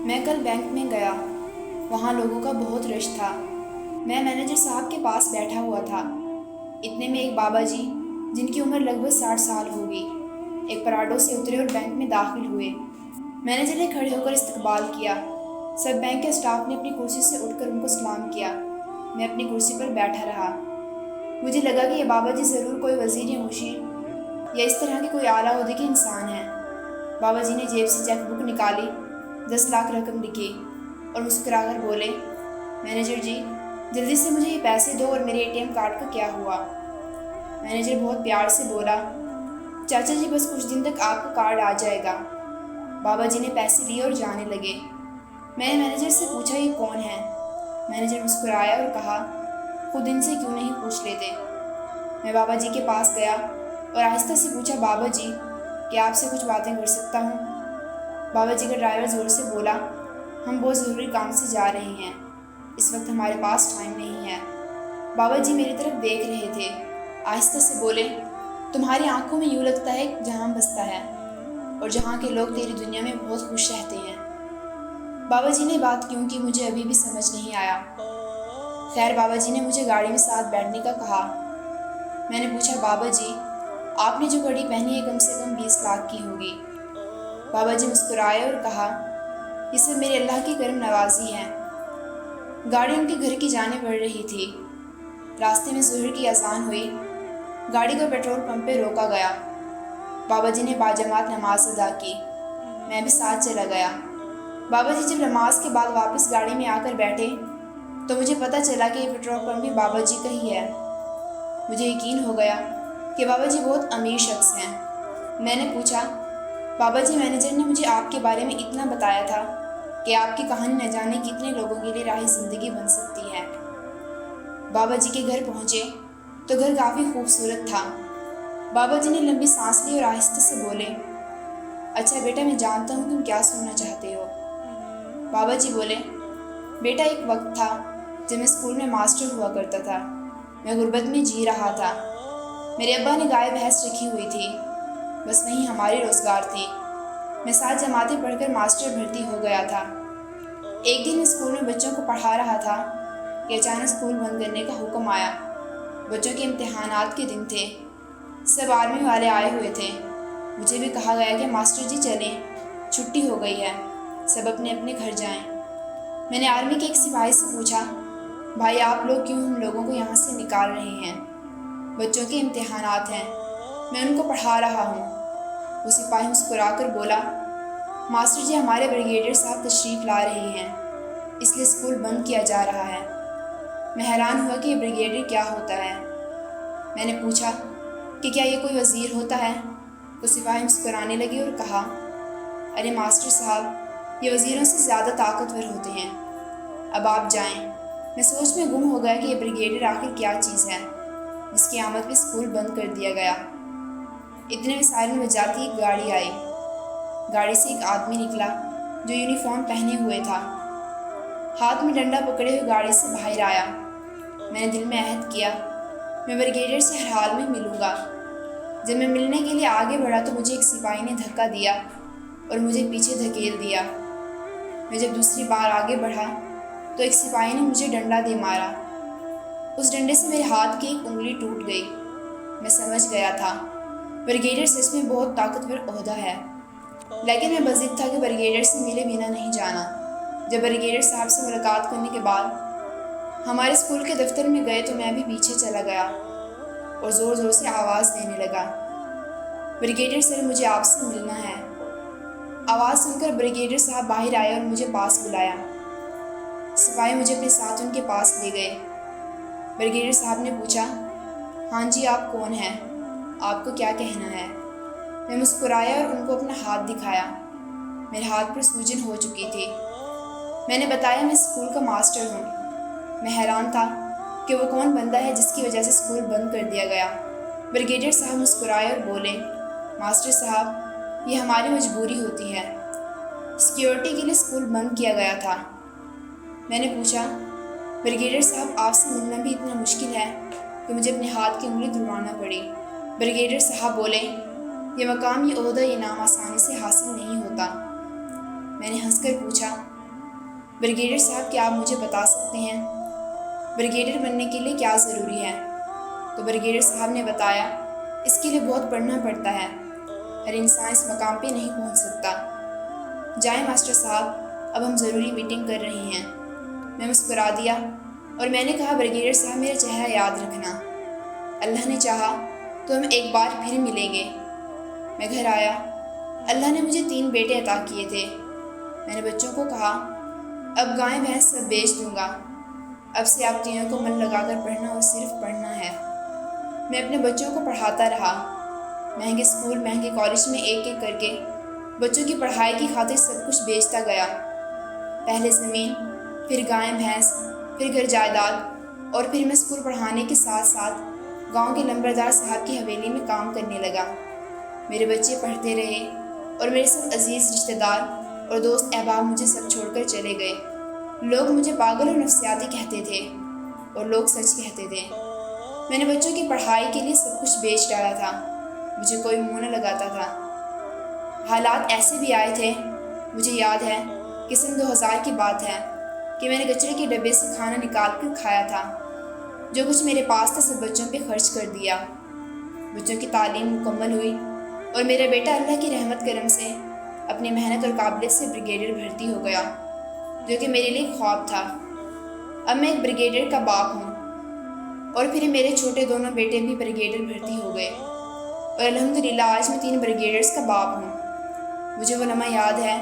میں کل بینک میں گیا، وہاں لوگوں کا بہت رش تھا۔ میں مینیجر صاحب کے پاس بیٹھا ہوا تھا۔ اتنے میں ایک بابا جی جن کی عمر لگ بھگ 60 سال ہوگی ایک پراڈو سے اترے اور بینک میں داخل ہوئے۔ مینیجر نے کھڑے ہو کر استقبال کیا۔ سب بینک کے اسٹاف نے اپنی کرسی سے اٹھ کر ان کو سلام کیا۔ میں اپنی کرسی پر بیٹھا رہا۔ مجھے لگا کہ یہ بابا جی ضرور کوئی وزیر یا مشیر یا اس طرح کے کوئی اعلیٰ عہدے کے انسان ہیں۔ بابا جی نے جیب سے چیک بک نکالی، 10 لاکھ رقم لکھی اور مسکرا کر بولے، مینیجر جی جلدی سے مجھے یہ پیسے دو اور میرے ATM کارڈ کا کیا ہوا؟ مینیجر بہت پیار سے بولا، چاچا جی بس کچھ دن تک آپ کا کارڈ آ جائے گا۔ بابا جی نے پیسے لیے اور جانے لگے۔ میں نے مینیجر سے پوچھا یہ کون ہے؟ مینیجر مسکرایا اور کہا، خود ان سے کیوں نہیں پوچھ لیتے؟ میں بابا جی کے پاس گیا اور آہستہ سے پوچھا، بابا جی کیا آپ سے کچھ باتیں کر سکتا ہوں؟ بابا جی کا ڈرائیور زور سے بولا، ہم بہت ضروری کام سے جا رہے ہیں، اس وقت ہمارے پاس ٹائم نہیں ہے۔ بابا جی میری طرف دیکھ رہے تھے، آہستہ سے بولے، تمہاری آنکھوں میں یوں لگتا ہے جہاں بستا ہے اور جہاں کے لوگ تیری دنیا میں بہت خوش رہتے ہیں۔ بابا جی نے بات کیوں کی مجھے ابھی بھی سمجھ نہیں آیا۔ خیر بابا جی نے مجھے گاڑی میں ساتھ بیٹھنے کا کہا۔ میں نے پوچھا، بابا جی آپ نے جو گھڑی پہنی ہے کم سے کم 20 لاکھ کی ہوگی۔ بابا جی مسکرائے اور کہا، یہ سب میرے اللہ کی کرم نوازی ہے۔ گاڑی ان کے گھر کی جانب بڑھ رہی تھی۔ راستے میں ظہر کی اذان ہوئی۔ گاڑی کو پیٹرول پمپ پہ روکا گیا۔ بابا جی نے باجماعت نماز ادا کی۔ میں بھی ساتھ چلا گیا۔ بابا جی جب نماز کے بعد واپس گاڑی میں آ کر بیٹھے تو مجھے پتہ چلا کہ یہ پیٹرول پمپ بھی بابا جی کا ہی ہے۔ مجھے یقین ہو گیا کہ بابا جی بہت امیر شخص ہیں۔ میں نے پوچھا، بابا جی مینیجر نے مجھے آپ کے بارے میں اتنا بتایا تھا کہ آپ کی کہانی نہ جانے کتنے لوگوں کے لیے راہ زندگی بن سکتی ہے۔ بابا جی کے گھر پہنچے تو گھر کافی خوبصورت تھا۔ بابا جی نے لمبی سانس لی اور آہستہ سے بولے، اچھا بیٹا میں جانتا ہوں تم کیا سننا چاہتے ہو۔ بابا جی بولے، بیٹا ایک وقت تھا جب میں اسکول میں ماسٹر ہوا کرتا تھا۔ میں غربت میں جی رہا تھا۔ میرے ابا نے گائے بھینس رکھی ہوئی تھی، بس وہیں ہماری روزگار تھی۔ میں 7 جماعتیں پڑھ کر ماسٹر بھرتی ہو گیا تھا۔ ایک دن میں اسکول میں بچوں کو پڑھا رہا تھا کہ اچانک اسکول بند کرنے کا حکم آیا۔ بچوں کے امتحانات کے دن تھے۔ سب آرمی والے آئے ہوئے تھے۔ مجھے بھی کہا گیا کہ ماسٹر جی چلیں، چھٹی ہو گئی ہے، سب اپنے اپنے گھر جائیں۔ میں نے آرمی کے ایک سپاہی سے پوچھا، بھائی آپ لوگ کیوں ہم لوگوں کو یہاں سے نکال رہے ہیں؟ بچوں کے امتحانات ہیں، میں ان کو پڑھا رہا ہوں۔ وہ سپاہی مسکرا کر بولا، ماسٹر جی ہمارے بریگیڈیئر صاحب تشریف لا رہے ہیں، اس لیے اسکول بند کیا جا رہا ہے۔ میں حیران ہوا کہ یہ بریگیڈیئر کیا ہوتا ہے۔ میں نے پوچھا کہ کیا یہ کوئی وزیر ہوتا ہے؟ وہ سپاہی مسکرانے لگے اور کہا، ارے ماسٹر صاحب یہ وزیروں سے زیادہ طاقتور ہوتے ہیں، اب آپ جائیں۔ میں سوچ میں گم ہو گیا کہ یہ بریگیڈیئر آخر کیا چیز ہے جس کی آمد پہ اسکول بند کر دیا گیا۔ اتنے میں سائرن بجاتی ایک گاڑی آئی۔ گاڑی سے ایک آدمی نکلا جو یونیفارم پہنے ہوئے تھا، ہاتھ میں ڈنڈا پکڑے ہوئے گاڑی سے باہر آیا۔ میں نے دل میں عہد کیا، میں بریگیڈیئر سے ہر حال میں ملوں گا۔ جب میں ملنے کے لیے آگے بڑھا تو مجھے ایک سپاہی نے دھکا دیا اور مجھے پیچھے دھکیل دیا۔ میں جب دوسری بار آگے بڑھا تو ایک سپاہی نے مجھے ڈنڈا دے مارا۔ اس ڈنڈے سے میرے ہاتھ کی ایک انگلی ٹوٹ گئی۔ میں سمجھ گیا تھا بریگیڈیئر سچ میں بہت طاقتور عہدہ ہے، لیکن میں بضد تھا کہ بریگیڈیئر سے ملے بنا نہیں جانا۔ جب بریگیڈیئر صاحب سے ملاقات کرنے کے بعد ہمارے اسکول کے دفتر میں گئے تو میں بھی پیچھے چلا گیا اور زور زور سے آواز دینے لگا، بریگیڈیئر سر مجھے آپ سے ملنا ہے۔ آواز سن کر بریگیڈیئر صاحب باہر آئے اور مجھے پاس بلایا۔ سپاہی مجھے اپنے ساتھ ان کے پاس لے گئے۔ بریگیڈیئر صاحب نے پوچھا، ہاں جی آپ کون ہیں؟ آپ کو کیا کہنا ہے؟ میں مسکرایا اور ان کو اپنا ہاتھ دکھایا۔ میرے ہاتھ پر سوجن ہو چکی تھی۔ میں نے بتایا میں اسکول کا ماسٹر ہوں۔ میں حیران تھا کہ وہ کون بندہ ہے جس کی وجہ سے اسکول بند کر دیا گیا۔ بریگیڈیئر صاحب مسکرائے اور بولے، ماسٹر صاحب یہ ہماری مجبوری ہوتی ہے، سیکیورٹی کے لیے اسکول بند کیا گیا تھا۔ میں نے پوچھا، بریگیڈیئر صاحب آپ سے ملنا بھی اتنا مشکل ہے کہ مجھے اپنے ہاتھ کی انگلی دھلوانا پڑی۔ بریگیڈیئر صاحب بولے، یہ مقام یہ عہدہ یہ نام آسانی سے حاصل نہیں ہوتا۔ میں نے ہنس کر پوچھا، بریگیڈیئر صاحب کیا آپ مجھے بتا سکتے ہیں بریگیڈیئر بننے کے لیے کیا ضروری ہے؟ تو بریگیڈیئر صاحب نے بتایا اس کے لیے بہت پڑھنا پڑتا ہے، ہر انسان اس مقام پہ نہیں پہنچ سکتا۔ جائیں ماسٹر صاحب، اب ہم ضروری میٹنگ کر رہے ہیں۔ میں مسکرا دیا اور میں نے کہا بریگیڈیئر صاحب میرا چہرہ یاد رکھنا، اللہ نے چاہا تو ہم ایک بار پھر ملیں گے۔ میں گھر آیا، اللہ نے مجھے 3 بیٹے عطا کیے تھے۔ میں نے بچوں کو کہا اب گائے بھینس سب بیچ دوں گا، اب سے آپ تینوں کو من لگا کر پڑھنا اور صرف پڑھنا ہے۔ میں اپنے بچوں کو پڑھاتا رہا، مہنگے اسکول مہنگے کالج میں ایک ایک کر کے بچوں کی پڑھائی کی خاطر سب کچھ بیچتا گیا، پہلے زمین، پھر گائے بھینس، پھر گھر جائیداد، اور پھر میں اسکول پڑھانے کے ساتھ ساتھ گاؤں کے نمبردار صاحب کی حویلی میں کام کرنے لگا۔ میرے بچے پڑھتے رہے اور میرے سب عزیز رشتہ دار اور دوست احباب مجھے سب چھوڑ کر چلے گئے۔ لوگ مجھے پاگل اور نفسیاتی کہتے تھے اور لوگ سچ کہتے تھے۔ میں نے بچوں کی پڑھائی کے لیے سب کچھ بیچ ڈالا تھا، مجھے کوئی منہ نہ لگاتا تھا۔ حالات ایسے بھی آئے تھے، مجھے یاد ہے کہ سن 2000 کی بات ہے کہ میں نے کچرے کے ڈبے سے کھانا نکال کر کھایا تھا، جو کچھ میرے پاس تھا سب بچوں پہ خرچ کر دیا۔ بچوں کی تعلیم مکمل ہوئی اور میرا بیٹا اللہ کی رحمت کرم سے اپنی محنت اور قابلیت سے بریگیڈیئر بھرتی ہو گیا، جو کہ میرے لیے خواب تھا۔ اب میں ایک بریگیڈیئر کا باپ ہوں اور پھر میرے چھوٹے دونوں بیٹے بھی بریگیڈیئر بھرتی ہو گئے، اور الحمدللہ آج میں 3 بریگیڈیئرز کا باپ ہوں۔ مجھے وہ لمحہ یاد ہے،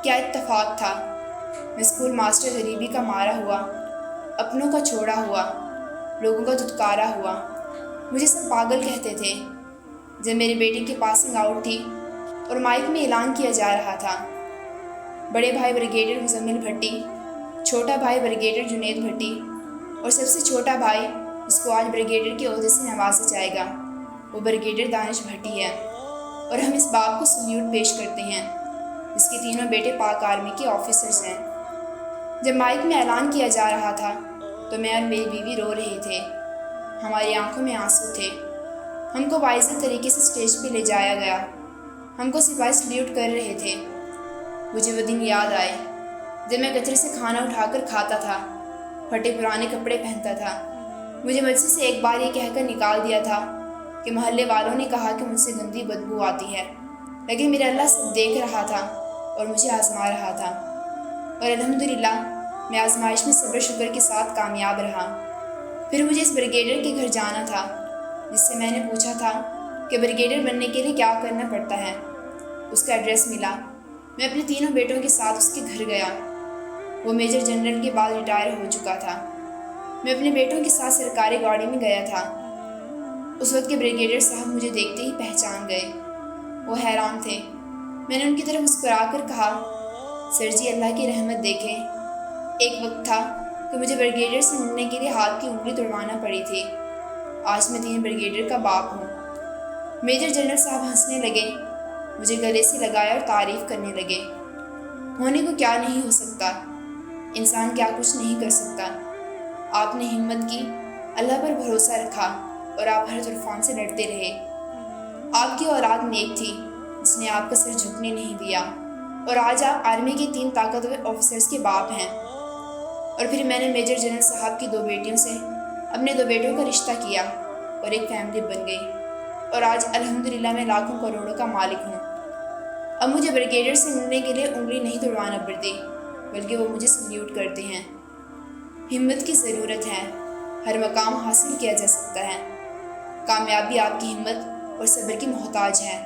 کیا اتفاق تھا۔ میں اسکول ماسٹر غریبی کا مارا ہوا، اپنوں کا چھوڑا ہوا، لوگوں کا دھتکارا ہوا، مجھے سب پاگل کہتے تھے۔ جب میرے بیٹے کی پاسنگ آؤٹ تھی اور مائک میں اعلان کیا جا رہا تھا، بڑے بھائی بریگیڈیئر مزمل بھٹی، چھوٹا بھائی بریگیڈیئر جنید بھٹی، اور سب سے چھوٹا بھائی جس کو آج بریگیڈیئر کے عہدے سے نوازا جائے گا، وہ بریگیڈیئر دانش بھٹی ہے، اور ہم اس باپ کو سلیوٹ پیش کرتے ہیں جس کے تینوں بیٹے پاک آرمی کے آفیسرز ہیں۔ جب مائک میں اعلان کیا جا رہا تھا تو میں اور میری بیوی رو رہے تھے، ہماری آنکھوں میں آنسو تھے۔ ہم کو باعزت طریقے سے اسٹیج پہ لے جایا گیا، ہم کو سپاہی سلیوٹ کر رہے تھے۔ مجھے وہ دن یاد آئے جب میں کچرے سے کھانا اٹھا کر کھاتا تھا، پھٹے پرانے کپڑے پہنتا تھا۔ مجھے مجلس سے ایک بار یہ کہہ کر نکال دیا تھا کہ محلے والوں نے کہا کہ مجھ سے گندی بدبو آتی ہے، لیکن میرا اللہ سب دیکھ رہا تھا اور مجھے آزما رہا تھا، اور الحمدللہ میں آزمائش میں صبر شکر کے ساتھ کامیاب رہا۔ پھر مجھے اس بریگیڈیئر کے گھر جانا تھا جس سے میں نے پوچھا تھا کہ بریگیڈیئر بننے کے لیے کیا کرنا پڑتا ہے۔ اس کا ایڈریس ملا، میں اپنے تینوں بیٹوں کے ساتھ اس کے گھر گیا۔ وہ میجر جنرل کے بعد ریٹائر ہو چکا تھا۔ میں اپنے بیٹوں کے ساتھ سرکاری گاڑی میں گیا تھا۔ اس وقت کے بریگیڈیئر صاحب مجھے دیکھتے ہی پہچان گئے، وہ حیران تھے۔ میں نے ان کی طرف مسکرا کر کہا سر جی اللہ کی رحمت دیکھیں، ایک وقت تھا کہ مجھے بریگیڈیئر سے ملنے کے لیے ہاتھ کی انگلی توڑوانا پڑی تھی، آج میں 3 بریگیڈیئر کا باپ ہوں۔ میجر جنرل صاحب ہنسنے لگے، مجھے گلے سے لگایا اور تعریف کرنے لگے۔ ہونے کو کیا نہیں ہو سکتا، انسان کیا کچھ نہیں کر سکتا۔ آپ نے ہمت کی، اللہ پر بھروسہ رکھا اور آپ ہر طوفان سے لڑتے رہے۔ آپ کی اولاد نیک تھی جس نے آپ کا سر جھکنے نہیں دیا، اور آج آپ آرمی کے 3 طاقتور آفیسرز کے باپ ہیں۔ اور پھر میں نے میجر جنرل صاحب کی 2 بیٹیوں سے اپنے 2 بیٹوں کا رشتہ کیا اور ایک فیملی بن گئی، اور آج الحمدللہ میں لاکھوں کروڑوں کا مالک ہوں۔ اب مجھے بریگیڈیئر سے ملنے کے لیے انگلی نہیں توڑوانا پڑتی، بلکہ وہ مجھے سلیوٹ کرتے ہیں۔ ہمت کی ضرورت ہے، ہر مقام حاصل کیا جا سکتا ہے، کامیابی آپ کی ہمت اور صبر کی محتاج ہے۔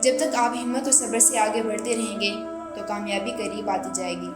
جب تک آپ ہمت اور صبر سے آگے بڑھتے رہیں گے تو کامیابی قریب آتی جائے گی۔